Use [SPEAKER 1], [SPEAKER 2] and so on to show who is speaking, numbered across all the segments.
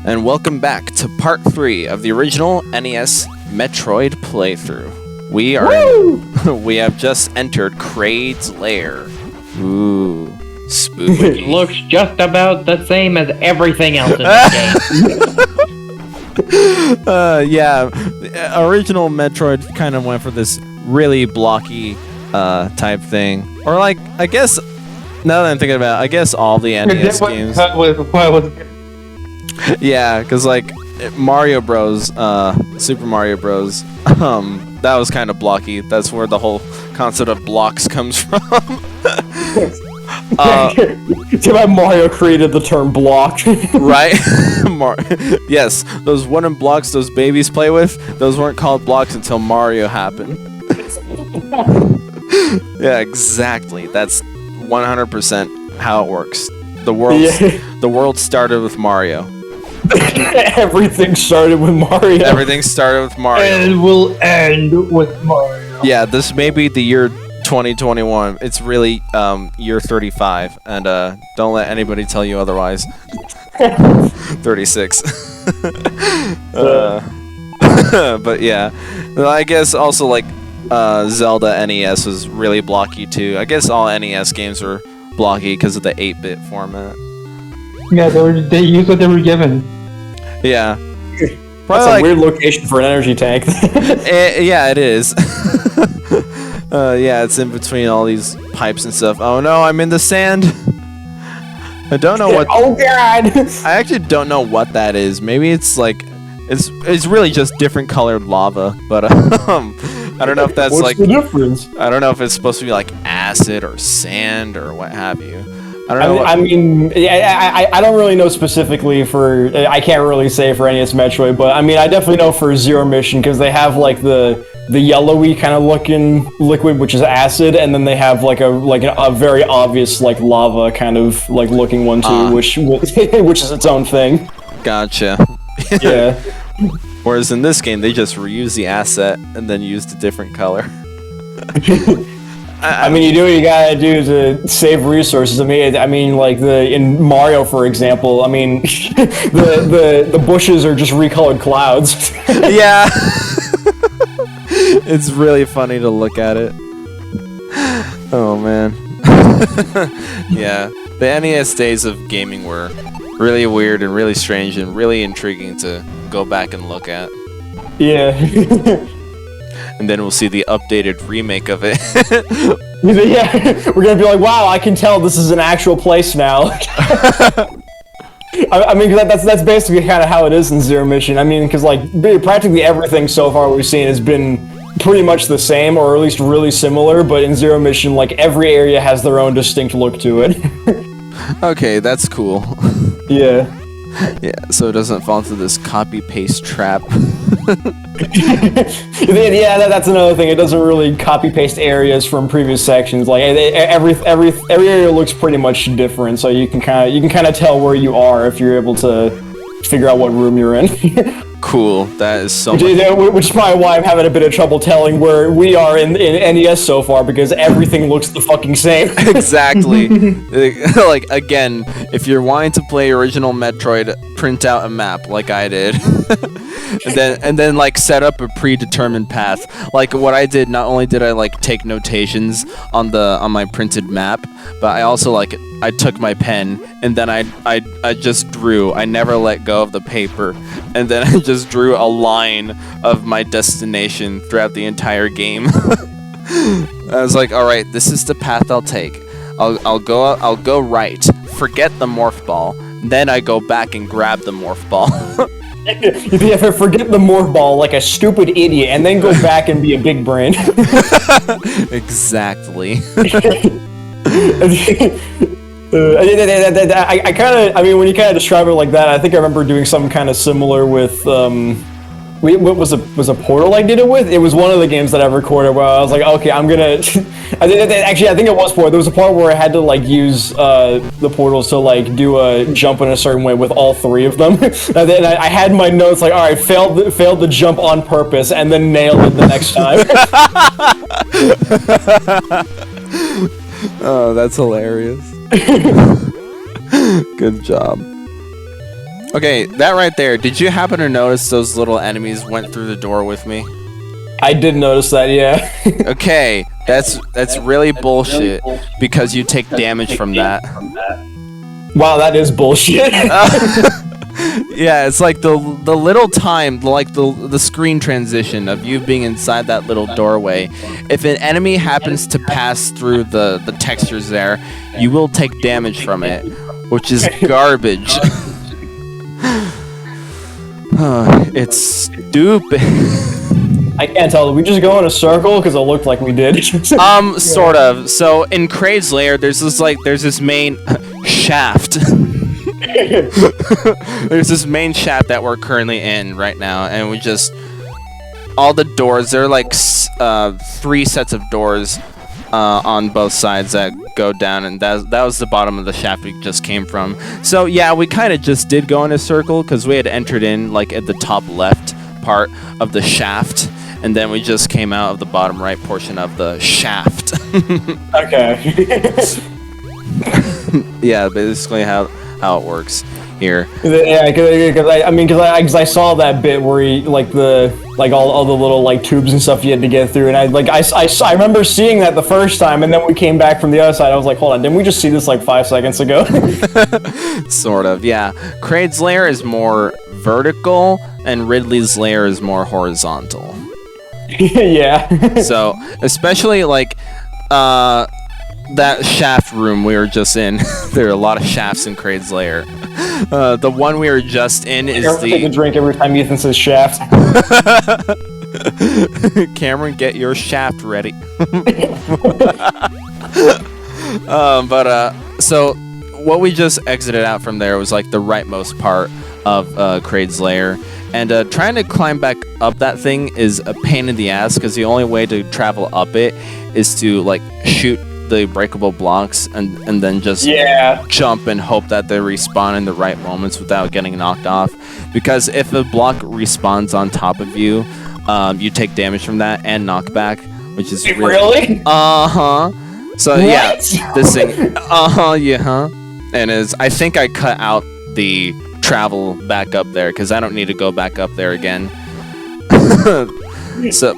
[SPEAKER 1] and welcome back to part 3 of the original NES Metroid playthrough. We have just entered Kraid's lair. Ooh, spooky.
[SPEAKER 2] It looks just about the same as everything else in the game.
[SPEAKER 1] Yeah, the original Metroid kind of went for this really blocky type thing. Or like, I guess, now that I'm thinking about it, I guess all the NES games. Yeah, because like Mario Bros, Super Mario Bros, that was kind of blocky. That's where the whole concept of blocks comes from.
[SPEAKER 3] It's about Mario created the term block.
[SPEAKER 1] Right? Yes, those wooden blocks those babies play with, those weren't called blocks until Mario happened. Yeah, exactly. That's 100% how it works. The world started with Mario.
[SPEAKER 3] Everything started with Mario.
[SPEAKER 1] Everything started with Mario.
[SPEAKER 2] And will end with Mario.
[SPEAKER 1] Yeah, this may be the year 2021. It's really year 35, and don't let anybody tell you otherwise. 36. But yeah, I guess also like Zelda NES was really blocky too. I guess all NES games were blocky because of the 8-bit format.
[SPEAKER 2] Yeah, they used what they were given.
[SPEAKER 1] Yeah.
[SPEAKER 3] That's a weird location for an energy tank.
[SPEAKER 1] Yeah, it is. Yeah, it's in between all these pipes and stuff. Oh no, I'm in the sand. I don't know what.
[SPEAKER 3] Oh god!
[SPEAKER 1] I actually don't know what that is. Maybe it's like, it's really just different colored lava. But I don't know if that's
[SPEAKER 3] What's the difference?
[SPEAKER 1] I don't know if it's supposed to be like acid or sand or what have you. I don't know.
[SPEAKER 3] I don't really know specifically for. I can't really say for NES Metroid, but I mean, I definitely know for Zero Mission because they have like the yellowy kind of looking liquid, which is acid, and then they have like a very obvious like lava kind of like looking one too, which is its own thing.
[SPEAKER 1] Gotcha.
[SPEAKER 3] Yeah.
[SPEAKER 1] Whereas in this game, they just reuse the asset and then use the different color.
[SPEAKER 3] I mean, you do what you gotta do to save resources. I mean, like in Mario, for example. I mean, the bushes are just recolored clouds.
[SPEAKER 1] Yeah. It's really funny to look at it. Oh man. Yeah, the NES days of gaming were really weird and really strange and really intriguing to go back and look at.
[SPEAKER 3] Yeah.
[SPEAKER 1] And then we'll see the updated remake of it.
[SPEAKER 3] Yeah, we're gonna be like, wow, I can tell this is an actual place now. I mean, that's basically kind of how it is in Zero Mission. I mean, because like practically everything so far we've seen has been pretty much the same, or at least really similar. But in Zero Mission, like every area has their own distinct look to it.
[SPEAKER 1] Okay, that's cool.
[SPEAKER 3] Yeah.
[SPEAKER 1] Yeah, so it doesn't fall into this copy-paste trap.
[SPEAKER 3] Yeah, that's another thing. It doesn't really copy-paste areas from previous sections. Like every area looks pretty much different, so you can kind of tell where you are if you're able to figure out what room you're in.
[SPEAKER 1] Cool. That is so much.
[SPEAKER 3] Which is probably why I'm having a bit of trouble telling where we are in NES so far, because everything looks the fucking same.
[SPEAKER 1] Exactly. Like, again, if you're wanting to play original Metroid, print out a map like I did. and then like set up a predetermined path. Like what I did, not only did I like take notations on my printed map, but I also I took my pen and then I just drew. I never let go of the paper, and then I just drew a line of my destination throughout the entire game. I was like, all right, this is the path I'll take. I'll go right. Forget the morph ball. Then I go back and grab the morph ball.
[SPEAKER 3] Yeah, forget the morph ball like a stupid idiot, and then go back and be a big brain.
[SPEAKER 1] Exactly.
[SPEAKER 3] I mean, when you kind of describe it like that, I think I remember doing something kind of similar with, what was a Portal I did it with? It was one of the games that I recorded where I was like, okay, I'm gonna, I think it was Portal. There was a part where I had to like use the portals to like do a jump in a certain way with all 3 of them. And then I had my notes like, all right, failed the jump on purpose, and then nailed it the next time.
[SPEAKER 1] Oh, that's hilarious. Good job. Okay, that right there. Did you happen to notice those little enemies went through the door with me?
[SPEAKER 3] I did notice that, yeah.
[SPEAKER 1] Okay, that's really bullshit because you take damage from that.
[SPEAKER 3] Wow, that is bullshit.
[SPEAKER 1] Yeah, it's like the little time, like the screen transition of you being inside that little doorway. If an enemy happens to pass through the textures there, you will take damage from it, which is garbage. It's stupid.
[SPEAKER 3] I can't tell. Did we just go in a circle? Because it looked like we did.
[SPEAKER 1] Sort of. So in Kraid's lair, there's this main shaft. There's this main shaft that we're currently in right now, and we just all the doors. There are like 3 sets of doors on both sides that go down, and that was the bottom of the shaft we just came from. So yeah, we kind of just did go in a circle because we had entered in like at the top left part of the shaft, and then we just came out of the bottom right portion of the shaft.
[SPEAKER 3] Okay.
[SPEAKER 1] Yeah, basically how it works here.
[SPEAKER 3] Yeah, because I saw that bit where he all the little like tubes and stuff you had to get through, and I remember seeing that the first time, and then we came back from the other side. I was like, hold on, didn't we just see this like 5 seconds ago?
[SPEAKER 1] Sort of, yeah. Kraid's lair is more vertical, and Ridley's lair is more horizontal.
[SPEAKER 3] Yeah.
[SPEAKER 1] So, especially like that shaft room we were just in, there are a lot of shafts in Kraid's lair. The one we were just in is
[SPEAKER 3] take a drink every time Ethan says shaft.
[SPEAKER 1] Cameron, get your shaft ready. So what we just exited out from there was like the rightmost part of Kraid's lair, and trying to climb back up that thing is a pain in the ass because the only way to travel up it is to like shoot the breakable blocks and then just jump and hope that they respawn in the right moments without getting knocked off. Because if a block respawns on top of you, you take damage from that and knockback, which is
[SPEAKER 3] really?
[SPEAKER 1] So
[SPEAKER 3] what?
[SPEAKER 1] Yeah, this thing. Yeah. And I think I cut out the travel back up there because I don't need to go back up there again.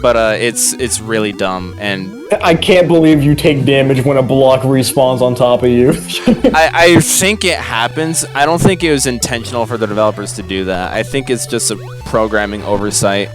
[SPEAKER 1] But it's really dumb, and
[SPEAKER 3] I can't believe you take damage when a block respawns on top of you.
[SPEAKER 1] I think it happens. I don't think it was intentional for the developers to do that. I think it's just a programming oversight,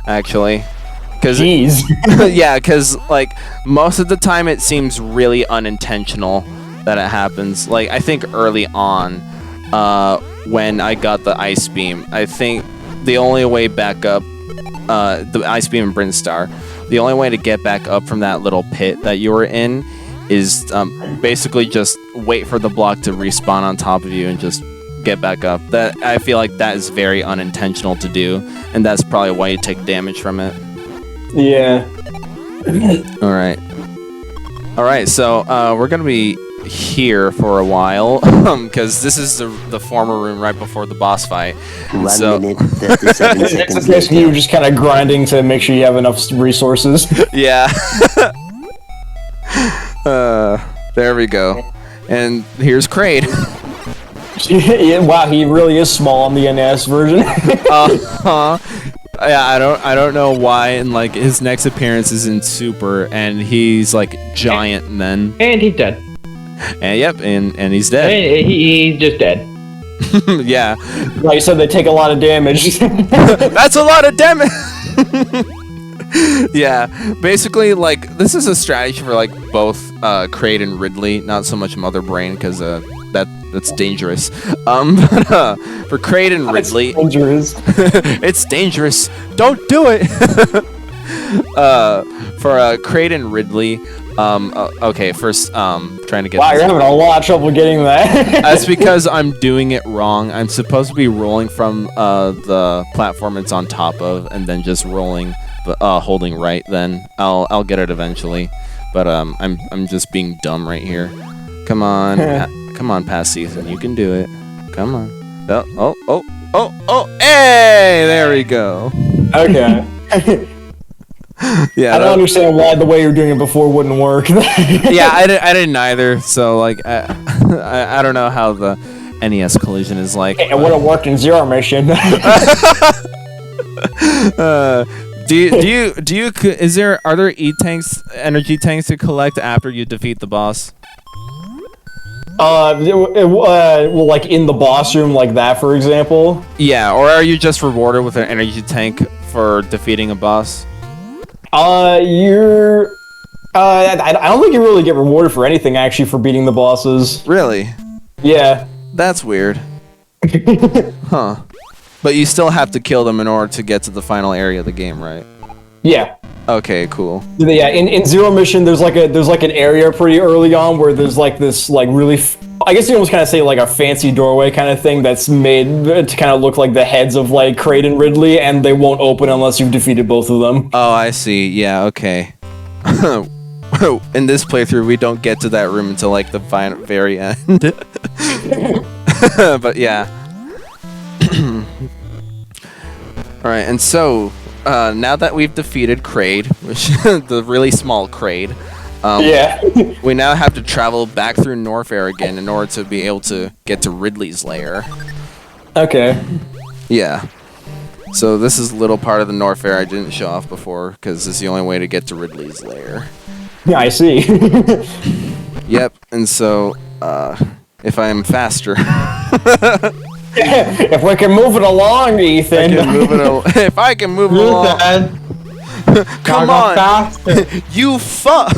[SPEAKER 1] actually.
[SPEAKER 3] Jeez.
[SPEAKER 1] Yeah, because like most of the time it seems really unintentional that it happens. Like I think early on, when I got the ice beam, I think the only way back up. The Ice Beam and Brinstar, the only way to get back up from that little pit that you were in is basically just wait for the block to respawn on top of you and just get back up. That I feel like that is very unintentional to do, and that's probably why you take damage from it.
[SPEAKER 3] Yeah.
[SPEAKER 1] All right. So we're gonna be here for a while because this is the former room right before the boss fight.
[SPEAKER 4] 1 minute 37 seconds.
[SPEAKER 3] It's basically you just kind of grinding to make sure you have enough resources.
[SPEAKER 1] Yeah. There we go. And here's Kraid.
[SPEAKER 3] Yeah, wow, he really is small on the NES version.
[SPEAKER 1] Yeah, I don't know why, and like his next appearance is in Super, and he's like giant then.
[SPEAKER 2] And he's dead.
[SPEAKER 1] And yep, and he's dead.
[SPEAKER 2] He's just dead.
[SPEAKER 1] Yeah.
[SPEAKER 3] Like you said, they take a lot of damage.
[SPEAKER 1] That's a lot of damage. Yeah, basically, like this is a strategy for like both Kraid and Ridley, not so much Mother Brain because that's dangerous. But for Kraid and Ridley,
[SPEAKER 3] it's dangerous.
[SPEAKER 1] It's dangerous. Don't do it. For Kraid and Ridley. Okay, first, trying to get.
[SPEAKER 3] Wow, you're having a lot of trouble getting that.
[SPEAKER 1] That's because I'm doing it wrong. I'm supposed to be rolling from the platform it's on top of, and then just rolling, holding right. Then I'll get it eventually. But I'm just being dumb right here. Come on, come on, past season, you can do it. Come on. Oh! Hey, there we go.
[SPEAKER 3] Okay.
[SPEAKER 1] Yeah,
[SPEAKER 3] I don't understand why the way you're doing it before wouldn't work.
[SPEAKER 1] Yeah, I didn't either. So like, I don't know how NES collision is like.
[SPEAKER 3] It would have worked in Zero Mission.
[SPEAKER 1] Are there energy tanks to collect after you defeat the boss?
[SPEAKER 3] Well, like in the boss room, like that, for example.
[SPEAKER 1] Yeah, or are you just rewarded with an energy tank for defeating a boss?
[SPEAKER 3] I don't think you really get rewarded for anything actually for beating the bosses.
[SPEAKER 1] Really?
[SPEAKER 3] Yeah.
[SPEAKER 1] That's weird. Huh. But you still have to kill them in order to get to the final area of the game, right?
[SPEAKER 3] Yeah.
[SPEAKER 1] Okay, cool.
[SPEAKER 3] Yeah, in Zero Mission, there's like an area pretty early on where there's like this like really, I guess you almost kind of say like a fancy doorway kind of thing that's made to kind of look like the heads of like Kraid and Ridley, and they won't open unless you've defeated both of them.
[SPEAKER 1] Oh, I see. Yeah, okay. In this playthrough, we don't get to that room until like the very end. But yeah. Alright, and so, now that we've defeated Kraid, which the really small Kraid,
[SPEAKER 3] Yeah.
[SPEAKER 1] we now have to travel back through Norfair again in order to be able to get to Ridley's lair.
[SPEAKER 3] Okay.
[SPEAKER 1] Yeah. So this is a little part of the Norfair I didn't show off before, because it's the only way to get to Ridley's lair.
[SPEAKER 3] Yeah, I see.
[SPEAKER 1] Yep, and so, if I am faster...
[SPEAKER 3] If we can move it along, Ethan.
[SPEAKER 1] If I can move it along... Come on! You fuck!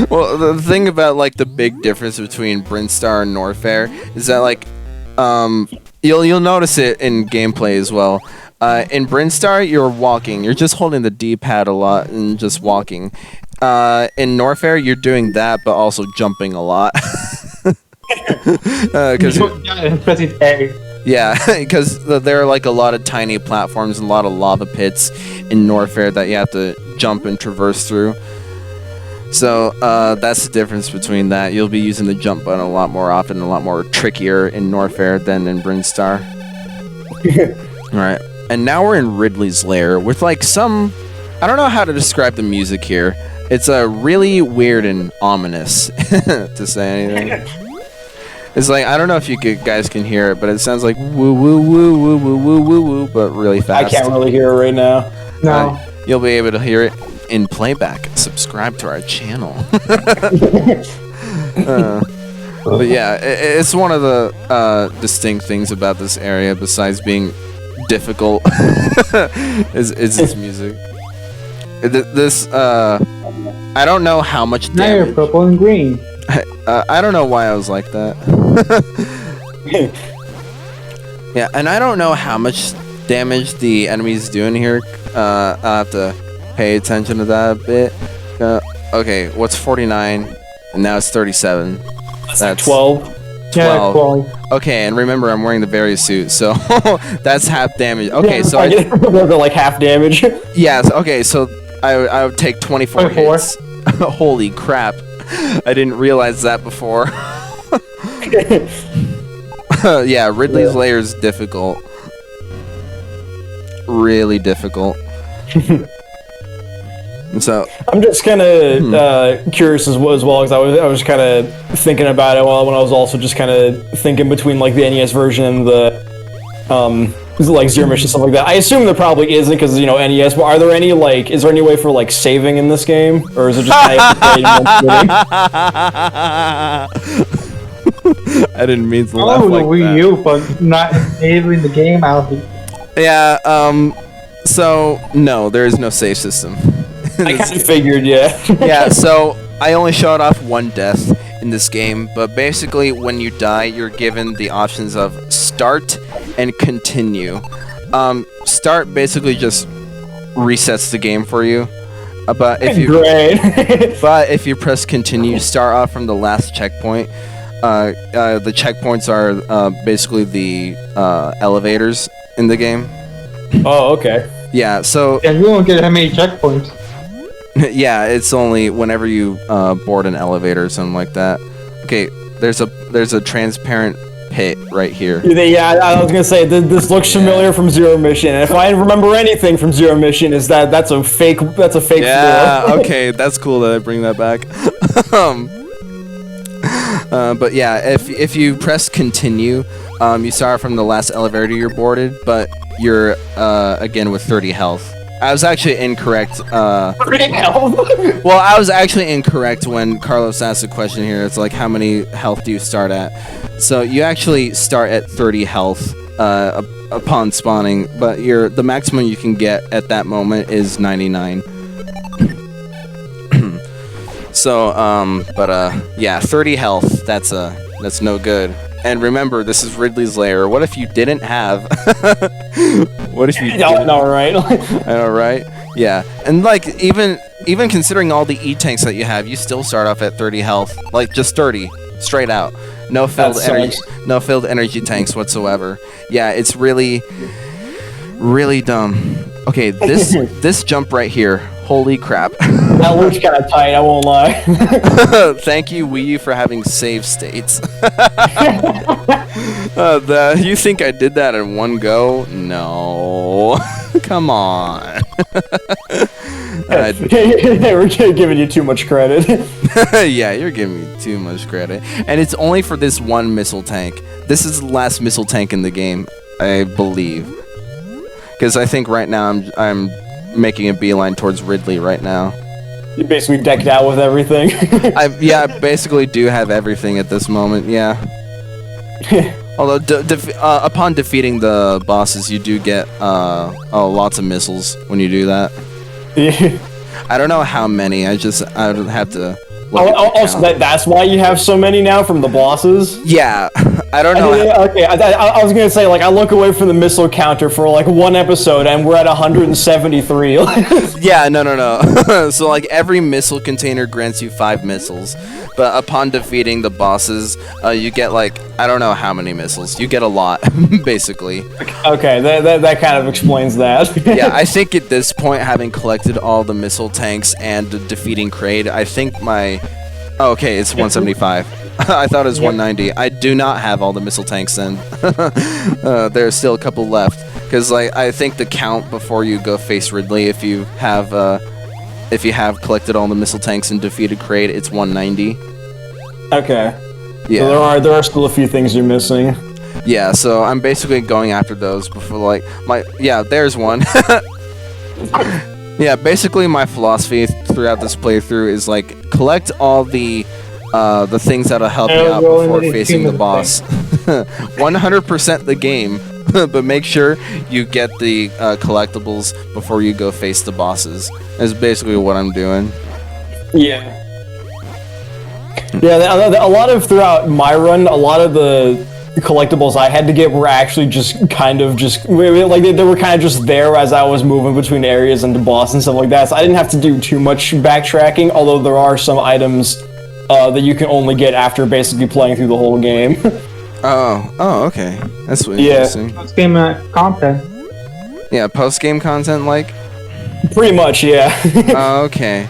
[SPEAKER 1] Well, the thing about, like, the big difference between Brinstar and Norfair is that, like, you'll notice it in gameplay as well. In Brinstar, you're walking. You're just holding the D-pad a lot and just walking. In Norfair, you're doing that, but also jumping a lot.
[SPEAKER 2] Pressing A.
[SPEAKER 1] Yeah, because there are like a lot of tiny platforms and a lot of lava pits in Norfair that you have to jump and traverse through. So that's the difference between that. You'll be using the jump button a lot more often, a lot more trickier in Norfair than in Brinstar. Alright, and now we're in Ridley's lair with like some... I don't know how to describe the music here. It's really weird and ominous, to say anything. It's like, I don't know if you guys can hear it, but it sounds like woo woo woo woo woo woo woo woo, but really fast.
[SPEAKER 3] I can't really hear it right now.
[SPEAKER 2] No.
[SPEAKER 1] You'll be able to hear it in playback. Subscribe to our channel. But yeah, it's one of the distinct things about this area, besides being difficult, is its music. I don't know how much damage.
[SPEAKER 2] Now you're purple and green.
[SPEAKER 1] I don't know why I was like that. Yeah, and I don't know how much damage the enemies do in here. I'll have to pay attention to that a bit. Okay, what's 49? And now it's 37. That's
[SPEAKER 3] 12.
[SPEAKER 1] 12.
[SPEAKER 2] Yeah, 12.
[SPEAKER 1] Okay, and remember, I'm wearing the berry suit, so that's half damage. Okay, so
[SPEAKER 3] I get like half damage.
[SPEAKER 1] Yes, okay, so I would take 24 hits. Holy crap. I didn't realize that before. Yeah, Ridley's lair is difficult. Really difficult. And so
[SPEAKER 3] I'm just kind of curious as well, because I was kind of thinking about it when I was also just kind of thinking between like the NES version and the like Zero Mission, stuff like that. I assume there probably isn't, because you know NES. But are there any like? Is there any way for like saving in this game, or is it just kind of
[SPEAKER 1] I didn't mean to laugh
[SPEAKER 2] Oh,
[SPEAKER 1] like
[SPEAKER 2] Wii
[SPEAKER 1] that.
[SPEAKER 2] U, but not enabling the game out.
[SPEAKER 1] Yeah. So no, there is no save system.
[SPEAKER 3] I kind of figured, yeah.
[SPEAKER 1] Yeah. So I only showed off one death in this game, but basically when you die, you're given the options of start and continue. Start basically just resets the game for you. But if you but if you press continue, you start off from the last checkpoint. The checkpoints are basically the elevators in the game.
[SPEAKER 3] Oh, okay.
[SPEAKER 1] Yeah, so
[SPEAKER 2] And you won't get how many checkpoints.
[SPEAKER 1] yeah, it's only whenever you board an elevator or something like that. Okay, there's a transparent pit right here.
[SPEAKER 3] Yeah, I was gonna say this looks familiar from Zero Mission, and if I remember anything from Zero Mission, is that's a fake
[SPEAKER 1] Yeah,
[SPEAKER 3] floor.
[SPEAKER 1] okay, that's cool that I bring that back. But yeah, if you press continue, you start from the last elevator you're boarded, but you're again with 30 health. I was actually incorrect. Well, I was actually incorrect when Carlos asked the question here. It's like, how many health do you start at? So you actually start at 30 health upon spawning, but the maximum you can get at that moment is 99. So, yeah, 30 health. That's no good. And remember, this is Ridley's lair. What if you didn't have? What if you?
[SPEAKER 3] Didn't? No, right?
[SPEAKER 1] I know, right? Yeah, and like even considering all the E-tanks that you have, you still start off at 30 health, like just 30, straight out. No filled energy tanks whatsoever. Yeah, it's really dumb. Okay, this jump right here. Holy crap.
[SPEAKER 3] That looks kind of tight, I won't lie.
[SPEAKER 1] Thank you, Wii U, for having save states. You think I did that in one go? No. Come on.
[SPEAKER 3] We're giving you too much credit.
[SPEAKER 1] Yeah, you're giving me too much credit. And it's only for this one missile tank. This is the last missile tank in the game, I believe. Because I think right now I'm making a beeline towards Ridley right now.
[SPEAKER 3] You basically decked out with everything.
[SPEAKER 1] I basically do have everything at this moment, yeah. Although, upon defeating the bosses, you do get lots of missiles when you do that.
[SPEAKER 3] Yeah.
[SPEAKER 1] I don't know how many, I would have to look at the
[SPEAKER 3] also,
[SPEAKER 1] count.
[SPEAKER 3] that's why you have so many now from the bosses?
[SPEAKER 1] Yeah, I don't know.
[SPEAKER 3] Okay, I was gonna say, like, I look away from the missile counter for, like, one episode, and we're at 173.
[SPEAKER 1] Yeah, no. So, like, every missile container grants you 5 missiles, but upon defeating the bosses, you get, like, I don't know how many missiles. You get a lot, basically.
[SPEAKER 3] Okay, that kind of explains that.
[SPEAKER 1] Yeah, I think at this point, having collected all the missile tanks and defeating Kraid, I think my... Oh, okay, it's 175. I thought it was 190. I do not have all the missile tanks then. There's still a couple left. Because like, I think the count before you go face Ridley, if you have collected all the missile tanks and defeated Kraid, it's 190.
[SPEAKER 3] Okay.
[SPEAKER 1] Yeah.
[SPEAKER 3] So there are still a few things you're missing.
[SPEAKER 1] Yeah, so I'm basically going after those before like there's one. Yeah, basically my philosophy throughout this playthrough is like collect all the things that'll help you out before facing the boss. 100% the game, but make sure you get the collectibles before you go face the bosses. That's basically what I'm doing.
[SPEAKER 3] Yeah. Yeah, a lot of throughout my run, a lot of the collectibles I had to get were actually just like they were kind of just there as I was moving between areas and the boss and stuff like that. So I didn't have to do too much backtracking, although there are some items that you can only get after basically playing through the whole game.
[SPEAKER 1] Oh, okay. That's what interesting.
[SPEAKER 2] Post-game content.
[SPEAKER 1] Yeah, post-game content, like?
[SPEAKER 3] Pretty much, yeah.
[SPEAKER 1] Oh, okay.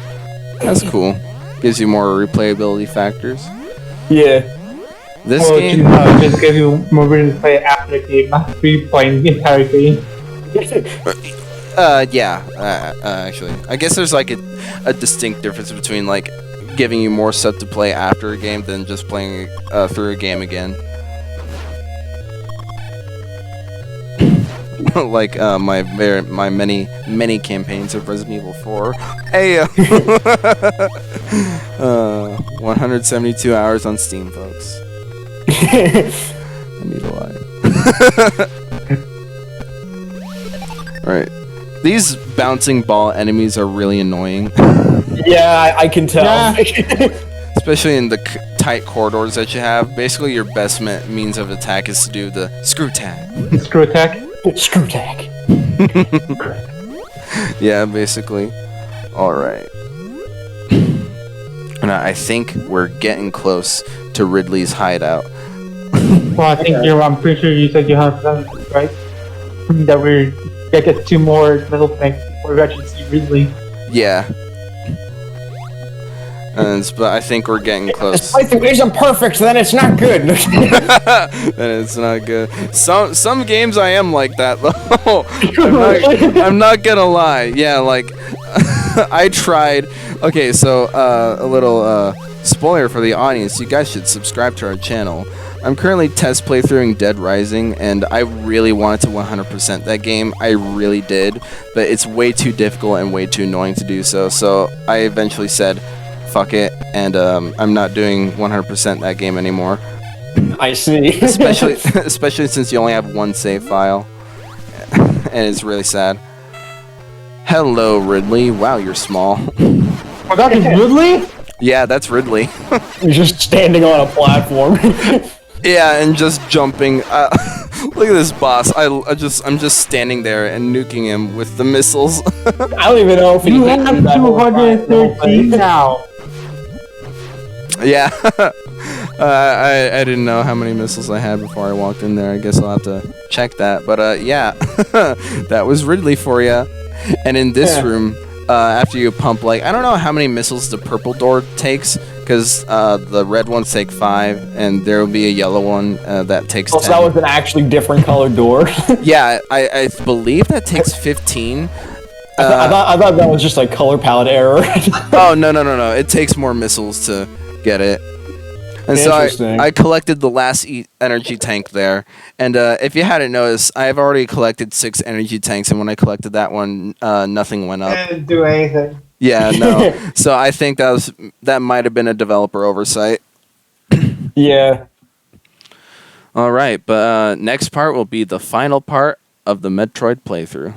[SPEAKER 1] That's cool. Gives you more replayability factors.
[SPEAKER 3] Yeah.
[SPEAKER 1] This game...
[SPEAKER 2] just give you more reason to play after the game, not replaying the entire game.
[SPEAKER 1] Actually. I guess there's like a distinct difference between like giving you more stuff to play after a game than just playing through a game again. Like my many campaigns of Resident Evil 4. Hey, 172 hours on Steam, folks. I need a lie. Right. These bouncing ball enemies are really annoying.
[SPEAKER 3] Yeah, I can tell.
[SPEAKER 2] Yeah.
[SPEAKER 1] Especially in the tight corridors that you have. Basically, your best means of attack is to do the screw tag.
[SPEAKER 2] Screw attack?
[SPEAKER 3] Screw tag.
[SPEAKER 1] Yeah, basically. Alright. And I think we're getting close to Ridley's hideout.
[SPEAKER 2] Well, I'm pretty sure you said you have done this, right? That we're gonna get 2 more little things before we actually see Ridley.
[SPEAKER 1] Yeah. But I think we're getting close.
[SPEAKER 3] If it isn't perfect, then it's not good.
[SPEAKER 1] Then it's not good. Some games I am like that though. I'm not gonna lie. Yeah, like I tried. Okay, so a little spoiler for the audience, you guys should subscribe to our channel. I'm currently test playthroughing Dead Rising, and I really wanted to 100% that game. I really did, but it's way too difficult and way too annoying to do so. So I eventually said, fuck it, and I'm not doing 100% that game anymore.
[SPEAKER 3] I see.
[SPEAKER 1] especially since you only have one save file, and it's really sad. Hello, Ridley. Wow, you're small.
[SPEAKER 2] Oh, that is Ridley?
[SPEAKER 1] Yeah, that's Ridley.
[SPEAKER 3] You're just standing on a platform.
[SPEAKER 1] Yeah, and just jumping. Look at this boss. I'm just standing there and nuking him with the missiles.
[SPEAKER 3] I don't even know if
[SPEAKER 2] You have 213 now.
[SPEAKER 1] Yeah. I didn't know how many missiles I had before I walked in there. I guess I'll have to check that. But yeah, that was Ridley for you. And in this room, after you pump, like, I don't know how many missiles the purple door takes, because the red ones take 5, and there will be a yellow one that takes 10.
[SPEAKER 3] So that was an actually different colored door.
[SPEAKER 1] Yeah, I believe that takes 15.
[SPEAKER 3] I thought that was just like color palette error.
[SPEAKER 1] Oh, no. It takes more missiles to get it. And so I collected the last energy tank there. And if you hadn't noticed, I've already collected 6 energy tanks, and when I collected that one, nothing went up.
[SPEAKER 2] Didn't do anything.
[SPEAKER 1] Yeah, no. So I think that might have been a developer oversight.
[SPEAKER 3] Yeah.
[SPEAKER 1] All right, but next part will be the final part of the Metroid playthrough.